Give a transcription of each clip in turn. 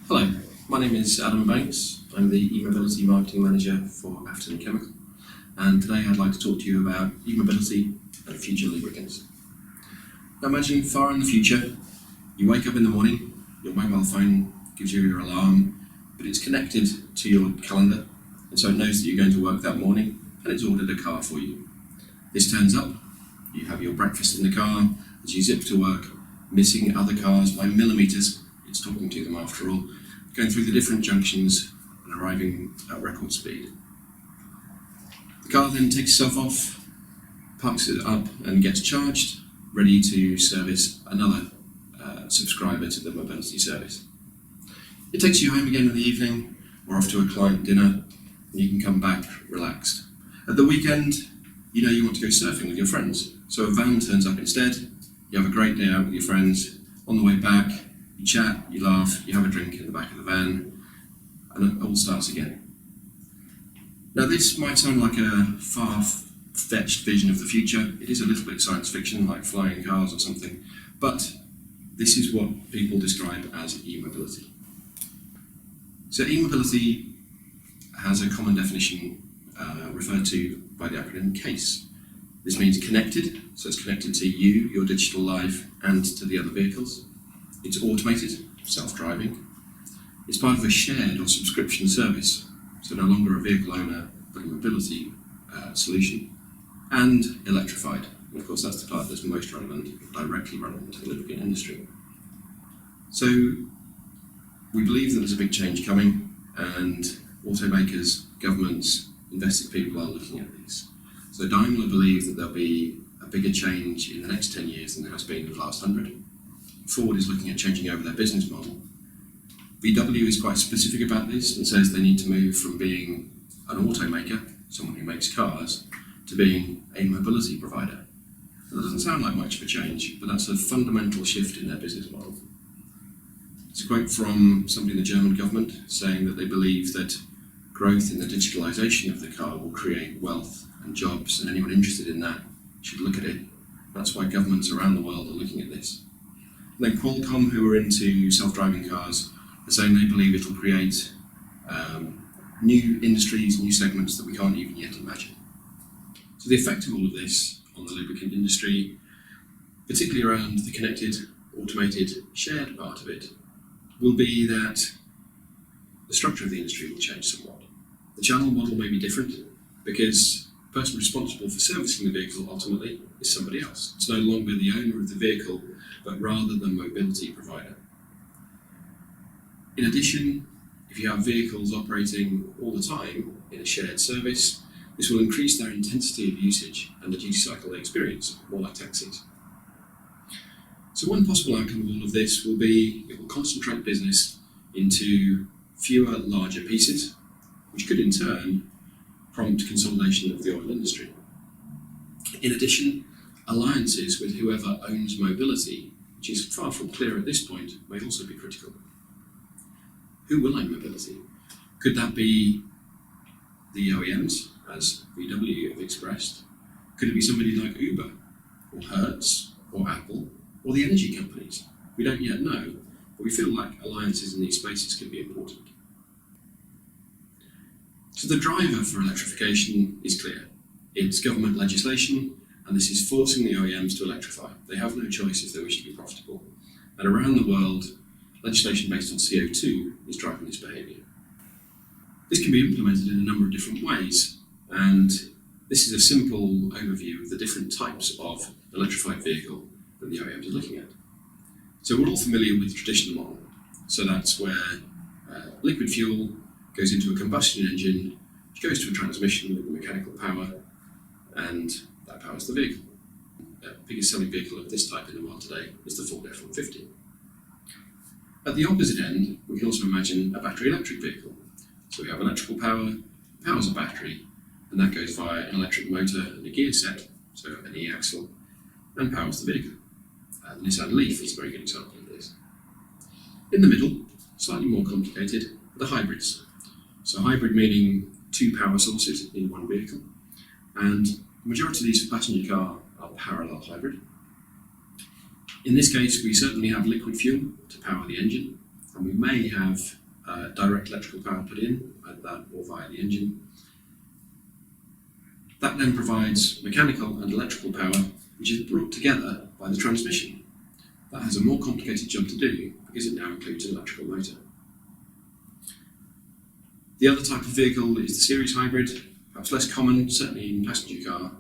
Hello, my name is Adam Banks. I'm the eMobility Marketing Manager for Afton Chemical, and today I'd like to talk to you about eMobility and future lubricants. Now imagine far in the future, you wake up in the morning, your mobile phone gives you your alarm, but it's connected to your calendar, and so it knows that you're going to work that morning, and it's ordered a car for you. This turns up, you have your breakfast in the car, as you zip to work, missing other cars by millimetres. It's talking to them after all, going through the different junctions and arriving at record speed. The car then takes itself off, parks it up and gets charged, ready to service another subscriber to the mobility service. It takes you home again in the evening or off to a client dinner, and you can come back relaxed. At the weekend, you know you want to go surfing with your friends, so a van turns up instead. You have a great day out with your friends. On the way back, you chat, you laugh, you have a drink in the back of the van, and it all starts again. Now this might sound like a far-fetched vision of the future. It is a little bit science fiction, like flying cars or something, but this is what people describe as eMobility. So eMobility has a common definition referred to by the acronym CASE. This means connected, so it's connected to you, your digital life, and to the other vehicles. It's automated, self-driving. It's part of a shared or subscription service, so no longer a vehicle owner, but a mobility solution. And electrified. And of course, that's the part that's most relevant, directly relevant to the lubricant industry. So we believe that there's a big change coming, and automakers, governments, invested people are looking at these. So Daimler believe that there'll be a bigger change in the next 10 years than there has been in the last 100. Ford is looking at changing over their business model. VW is quite specific about this and says they need to move from being an automaker, someone who makes cars, to being a mobility provider. That doesn't sound like much of a change, but that's a fundamental shift in their business model. It's a quote from somebody in the German government saying that they believe that growth in the digitalization of the car will create wealth and jobs, and anyone interested in that should look at it. That's why governments around the world are looking at this. And then Qualcomm, who are into self-driving cars, are saying they believe it'll create new industries, new segments that we can't even yet imagine. So the effect of all of this on the lubricant industry, particularly around the connected, automated, shared part of it, will be that the structure of the industry will change somewhat. The channel model may be different because the person responsible for servicing the vehicle ultimately is somebody else. It's no longer the owner of the vehicle, but rather the mobility provider. In addition, if you have vehicles operating all the time in a shared service, this will increase their intensity of usage and the duty cycle they experience, more like taxis. So one possible outcome of all of this will be it will concentrate business into fewer, larger pieces, which could in turn prompt consolidation of the oil industry. In addition, alliances with whoever owns mobility, which is far from clear at this point, may also be critical. Who will own mobility? Could that be the OEMs, as VW have expressed? Could it be somebody like Uber, or Hertz, or Apple, or the energy companies? We don't yet know, but we feel like alliances in these spaces could be important. So the driver for electrification is clear. It's government legislation, and this is forcing the OEMs to electrify. They have no choice if they wish to be profitable. And around the world, legislation based on CO2 is driving this behaviour. This can be implemented in a number of different ways, and this is a simple overview of the different types of electrified vehicle that the OEMs are looking at. So we're all familiar with the traditional model. So that's where liquid fuel goes into a combustion engine, which goes to a transmission with mechanical power, and that powers the vehicle. The biggest selling vehicle of this type in the world today is the Ford F-150. At the opposite end, we can also imagine a battery electric vehicle. So we have electrical power, powers a battery, and that goes via an electric motor and a gear set, so an e-axle, and powers the vehicle. The Nissan Leaf is a very good example of this. In the middle, slightly more complicated, are the hybrids. So hybrid meaning two power sources in one vehicle, and the majority of these for passenger car are parallel hybrid. In this case, we certainly have liquid fuel to power the engine, and we may have direct electrical power put in, either that or via the engine. That then provides mechanical and electrical power, which is brought together by the transmission. That has a more complicated job to do because it now includes an electrical motor. The other type of vehicle is the series hybrid, perhaps less common, certainly in passenger car,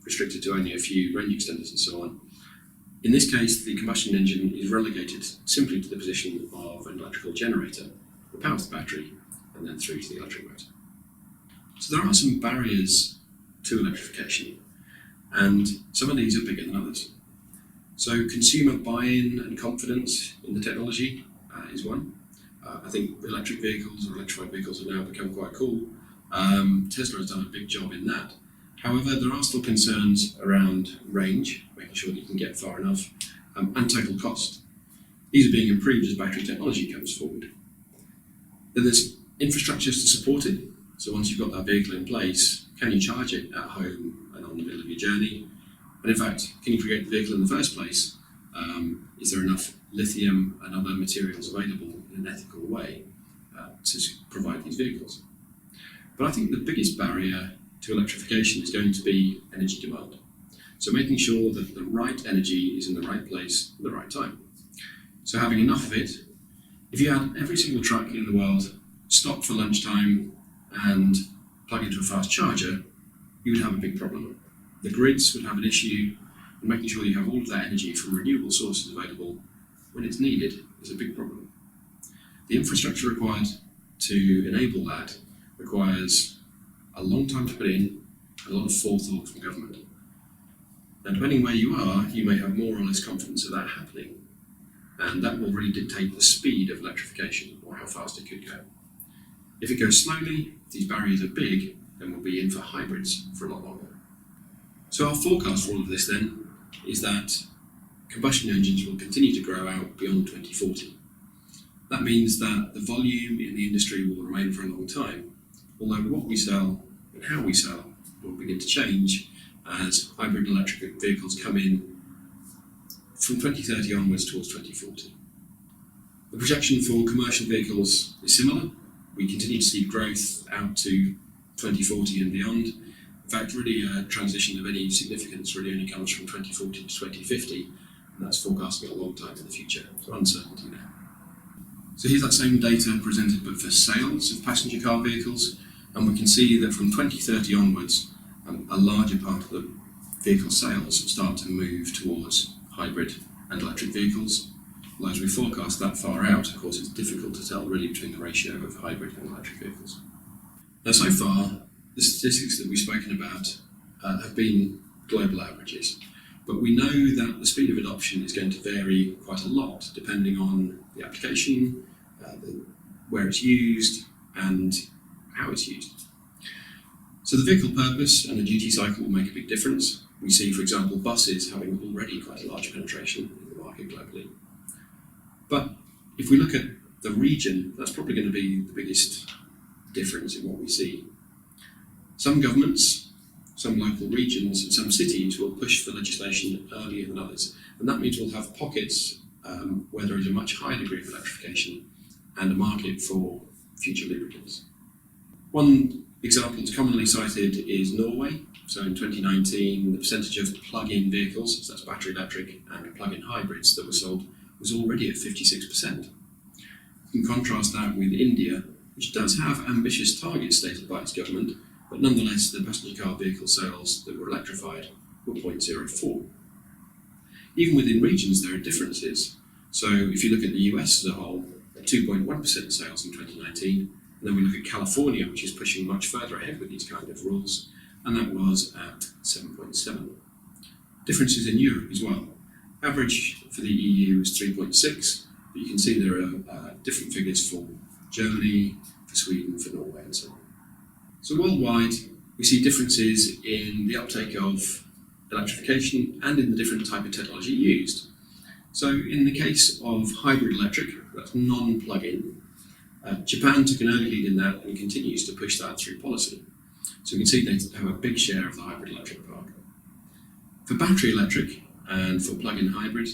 restricted to only a few range extenders and so on. In this case, the combustion engine is relegated simply to the position of an electrical generator that powers the battery and then through to the electric motor. So there are some barriers to electrification, and some of these are bigger than others. So consumer buy-in and confidence in the technology is one. I think electric vehicles or electrified vehicles have now become quite cool. Tesla has done a big job in that. However, there are still concerns around range, making sure that you can get far enough, and total cost. These are being improved as battery technology comes forward. Then there's infrastructures to support it. So once you've got that vehicle in place, can you charge it at home and on the middle of your journey? And in fact, can you create the vehicle in the first place? Is there enough lithium and other materials available in an ethical way to provide these vehicles? But I think the biggest barrier to electrification is going to be energy demand. So making sure that the right energy is in the right place at the right time. So having enough of it. If you had every single truck in the world stop for lunchtime and plug into a fast charger, you would have a big problem. The grids would have an issue, and making sure you have all of that energy from renewable sources available when it's needed is a big problem. The infrastructure required to enable that requires a long time to put in, a lot of forethought from government. And depending where you are, you may have more or less confidence of that happening, and that will really dictate the speed of electrification or how fast it could go. If it goes slowly, if these barriers are big, then we'll be in for hybrids for a lot longer. So our forecast for all of this then is that combustion engines will continue to grow out beyond 2040. That means that the volume in the industry will remain for a long time, although what we sell and how we sell will begin to change as hybrid electric vehicles come in from 2030 onwards towards 2040. The projection for commercial vehicles is similar. We continue to see growth out to 2040 and beyond. In fact, really a transition of any significance really only comes from 2040 to 2050, and that's forecasting a long time in the future, so uncertainty there. So here's that same data presented but for sales of passenger car vehicles, and we can see that from 2030 onwards, a larger part of the vehicle sales start to move towards hybrid and electric vehicles. Well, as we forecast that far out, of course, it's difficult to tell really between the ratio of hybrid and electric vehicles. Now, so far, the statistics that we've spoken about have been global averages, but we know that the speed of adoption is going to vary quite a lot depending on the application, where it's used, and how it's used. So the vehicle purpose and the duty cycle will make a big difference. We see, for example, buses having already quite a large penetration in the market globally. But if we look at the region, that's probably going to be the biggest difference in what we see. Some governments, some local regions, and some cities will push for legislation earlier than others. And that means we'll have pockets where there is a much higher degree of electrification and a market for future lubricants. One example that's commonly cited is Norway. So in 2019, the percentage of plug-in vehicles, so that's battery electric and plug-in hybrids that were sold, was already at 56%. You can contrast that with India, which does have ambitious targets stated by its government, but nonetheless the passenger car vehicle sales that were electrified were 0.04. Even within regions there are differences. So if you look at the US as a whole, at 2.1% sales in 2019, and then we look at California, which is pushing much further ahead with these kind of rules, and that was at 7.7. Differences in Europe as well. Average for the EU is 3.6, but you can see there are different figures for Germany, for Sweden, for Norway, and so on. So worldwide, we see differences in the uptake of electrification and in the different type of technology used. So in the case of hybrid electric, that's non-plug-in, Japan took an early lead in that and continues to push that through policy. So we can see they have a big share of the hybrid electric park. For battery electric and for plug-in hybrid,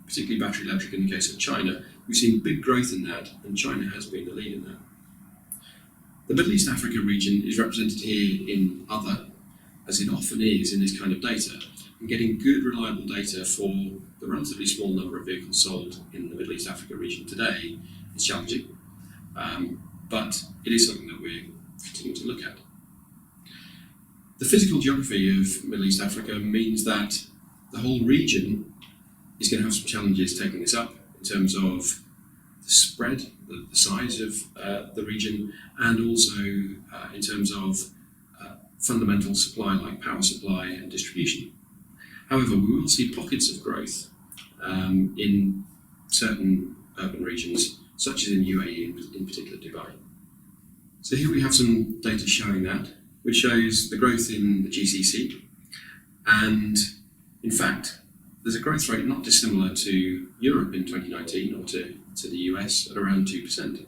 particularly battery electric in the case of China, We've seen big growth in that, and China has been the lead in that. The Middle East Africa region is represented here in other, as it often is in this kind of data, and getting good, reliable data for the relatively small number of vehicles sold in the Middle East Africa region today is challenging, but it is something that we're continuing to look at. The physical geography of Middle East Africa means that the whole region is going to have some challenges taking this up in terms of the spread, the size of the region, and also in terms of fundamental supply like power supply and distribution. However, we will see pockets of growth in certain urban regions, such as in UAE, in particular Dubai. So here we have some data showing that, which shows the growth in the GCC. And in fact, there's a growth rate not dissimilar to Europe in 2019 or to the US at around 2%.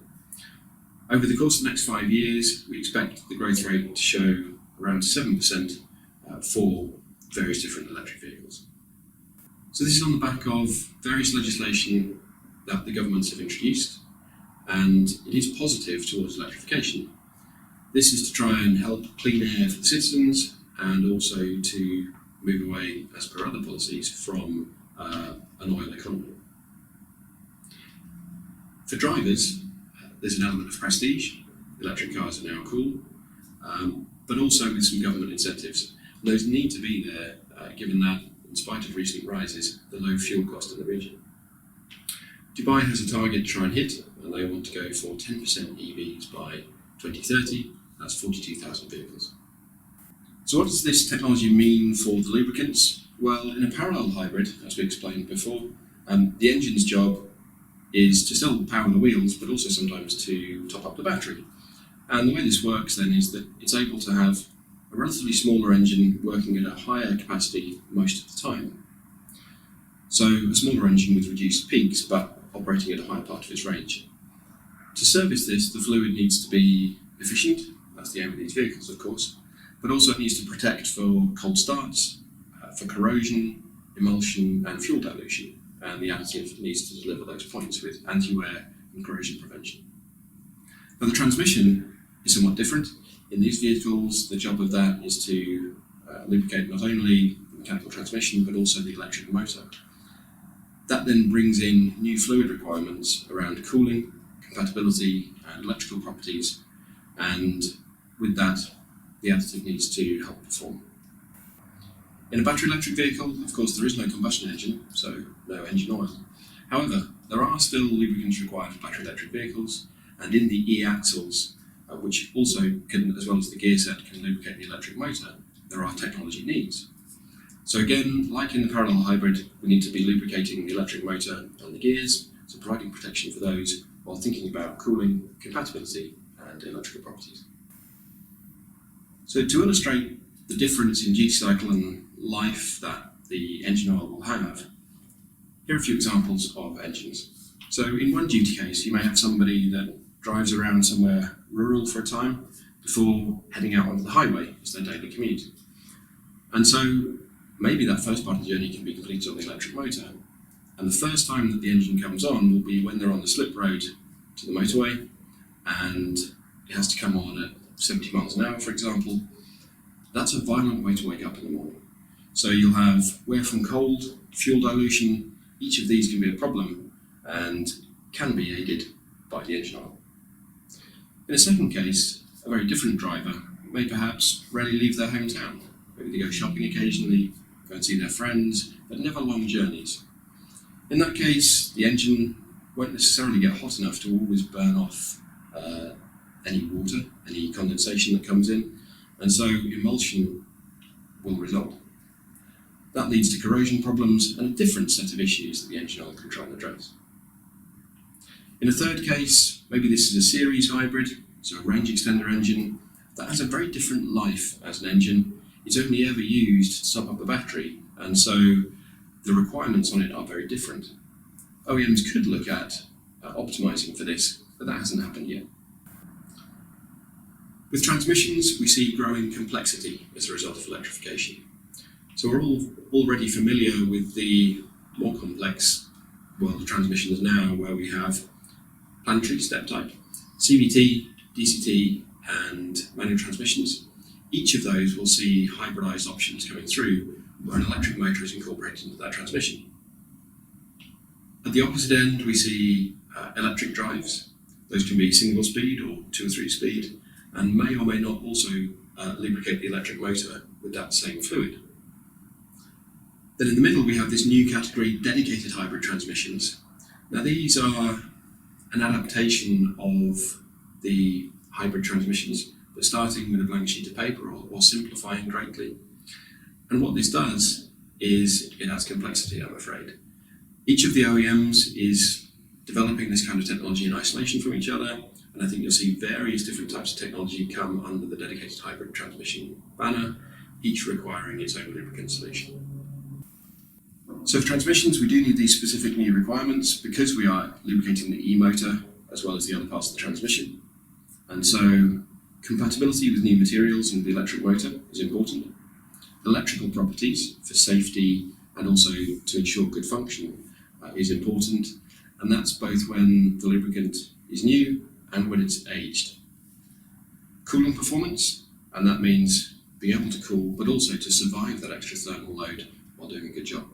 Over the course of the next 5 years, we expect the growth rate to show around 7% for various different electric vehicles. So this is on the back of various legislation that the governments have introduced, and it is positive towards electrification. This is to try and help clean air for the citizens and also to move away, as per other policies, from an oil economy. For drivers, there's an element of prestige. Electric cars are now cool, but also with some government incentives. Those need to be there, given that, in spite of recent rises, the low fuel cost in the region. Dubai has a target to try and hit, and they want to go for 10% EVs by 2030. That's 42,000 vehicles. So what does this technology mean for the lubricants? Well, in a parallel hybrid, as we explained before, the engine's job is to still power the wheels, but also sometimes to top up the battery. And the way this works then is that it's able to have a relatively smaller engine working at a higher capacity most of the time. So a smaller engine with reduced peaks, but operating at a higher part of its range. To service this, the fluid needs to be efficient. That's the aim of these vehicles, of course, but also it needs to protect for cold starts, for corrosion, emulsion, and fuel dilution. And the additive needs to deliver those points with anti-wear and corrosion prevention. Now, the transmission is somewhat different. In these vehicles, the job of that is to lubricate not only the mechanical transmission, but also the electric motor. That then brings in new fluid requirements around cooling, compatibility, and electrical properties, and with that, the additive needs to help perform. In a battery electric vehicle, of course, there is no combustion engine, so no engine oil. However, there are still lubricants required for battery electric vehicles, and in the e-axles, which also can, as well as the gear set, can lubricate the electric motor, there are technology needs. So again, like in the parallel hybrid, we need to be lubricating the electric motor and the gears, so providing protection for those while thinking about cooling, compatibility, and electrical properties. So to illustrate the difference in duty cycle and life that the engine oil will have, here are a few examples of engines. So in one duty case, you may have somebody that drives around somewhere rural for a time before heading out onto the highway as their daily commute. And so maybe that first part of the journey can be completed on the electric motor. And the first time that the engine comes on will be when they're on the slip road to the motorway, and it has to come on at 70 miles an hour, for example. That's a violent way to wake up in the morning. So you'll have wear from cold, fuel dilution. Each of these can be a problem and can be aided by the engine oil. In a second case, a very different driver may perhaps rarely leave their hometown. Maybe they go shopping occasionally, go and see their friends, but never long journeys. In that case, the engine won't necessarily get hot enough to always burn off any water, any condensation that comes in, and so emulsion will result. That leads to corrosion problems and a different set of issues that the engine oil can try and address. In a third case, maybe this is a series hybrid, so a range extender engine that has a very different life as an engine. It's only ever used to top up the battery, and so the requirements on it are very different. OEMs could look at optimizing for this, but that hasn't happened yet. With transmissions, we see growing complexity as a result of electrification. So we're all already familiar with the more complex world of transmissions now, where we have planetary step type, CVT, DCT, and manual transmissions. Each of those will see hybridized options coming through, where an electric motor is incorporated into that transmission. At the opposite end, we see electric drives. Those can be single speed or 2 or 3 speed, and may or may not also lubricate the electric motor with that same fluid. Then in the middle, we have this new category, dedicated hybrid transmissions. Now these are an adaptation of the hybrid transmissions, but starting with a blank sheet of paper or simplifying greatly. And what this does is it adds complexity, I'm afraid. Each of the OEMs is developing this kind of technology in isolation from each other, and I think you'll see various different types of technology come under the dedicated hybrid transmission banner, each requiring its own lubricant solution. So for transmissions, we do need these specific new requirements because we are lubricating the e-motor as well as the other parts of the transmission. And so compatibility with new materials in the electric motor is important. Electrical properties for safety and also to ensure good function is important. And that's both when the lubricant is new and when it's aged. Cooling performance, and that means being able to cool, but also to survive that extra thermal load while doing a good job.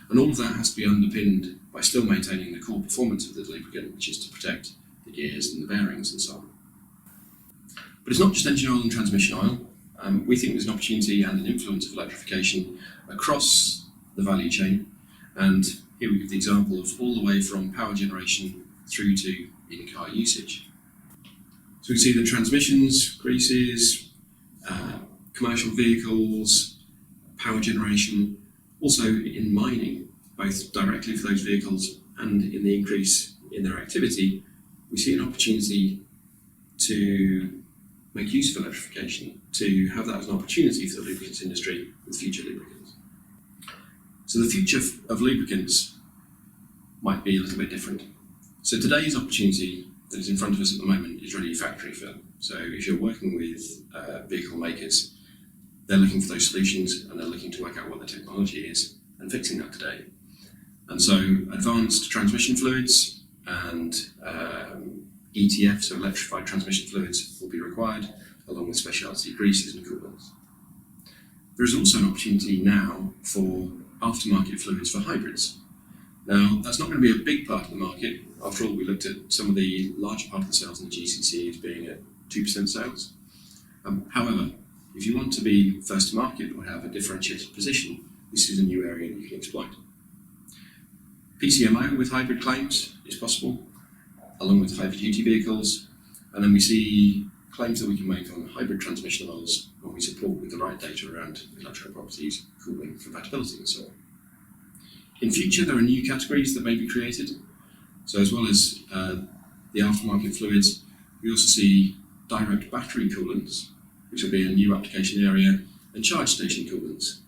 And all of that has to be underpinned by still maintaining the core performance of the lubricant, which is to protect the gears and the bearings and so on. But it's not just engine oil and transmission oil. We think there's an opportunity and an influence of electrification across the value chain. And here we give the example of all the way from power generation through to in-car usage. So we can see the transmissions, greases, commercial vehicles, power generation, also in mining, both directly for those vehicles and in the increase in their activity, we see an opportunity to make use of electrification, to have that as an opportunity for the lubricants industry with future lubricants. So the future of lubricants might be a little bit different. So today's opportunity that is in front of us at the moment is really factory fill. So if you're working with vehicle makers, they're looking for those solutions and they're looking to work out what the technology is and fixing that today. And so advanced transmission fluids and ETF, so electrified transmission fluids, will be required, along with specialty greases and coolants. There is also an opportunity now for aftermarket fluids for hybrids. Now, that's not going to be a big part of the market. After all, we looked at some of the larger part of the sales in the GCC as being at 2% sales. However, if you want to be first to market or have a differentiated position, this is a new area that you can exploit. PCMO with hybrid claims is possible, along with heavy-duty vehicles, and then we see claims that we can make on hybrid transmission oils when we support with the right data around electrical properties, cooling, compatibility, and so on. In future, there are new categories that may be created. So as well as the aftermarket fluids, we also see direct battery coolants, which will be a new application area, and charge station coolants.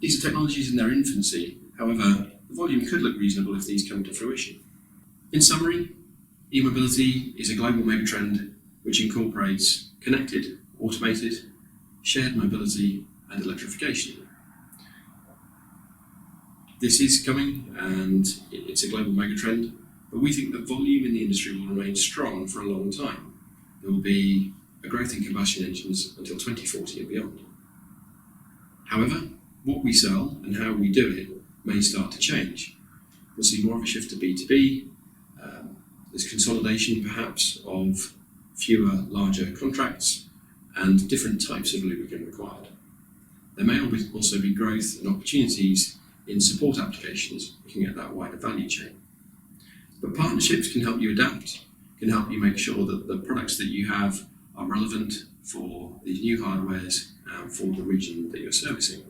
These are technologies in their infancy. However, the volume could look reasonable if these come to fruition. In summary, eMobility is a global megatrend which incorporates connected, automated, shared mobility and electrification. This is coming and it's a global megatrend, but we think that volume in the industry will remain strong for a long time. There will be a growth in combustion engines until 2040 and beyond. However, what we sell and how we do it may start to change. We'll see more of a shift to B2B. There's consolidation perhaps of fewer larger contracts and different types of lubricant required. There may also be growth and opportunities in support applications looking at that wider value chain. But partnerships can help you adapt, can help you make sure that the products that you have are relevant for these new hardwares and for the region that you're servicing.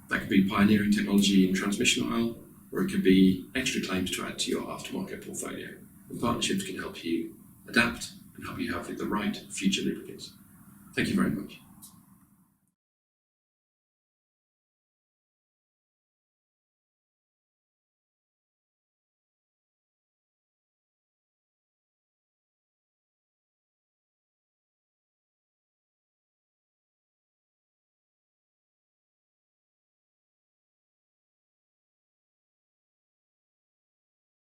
That could be pioneering technology in transmission oil, or it could be extra claims to add to your aftermarket portfolio. And partnerships can help you adapt and help you have the right future lubricants. Thank you very much.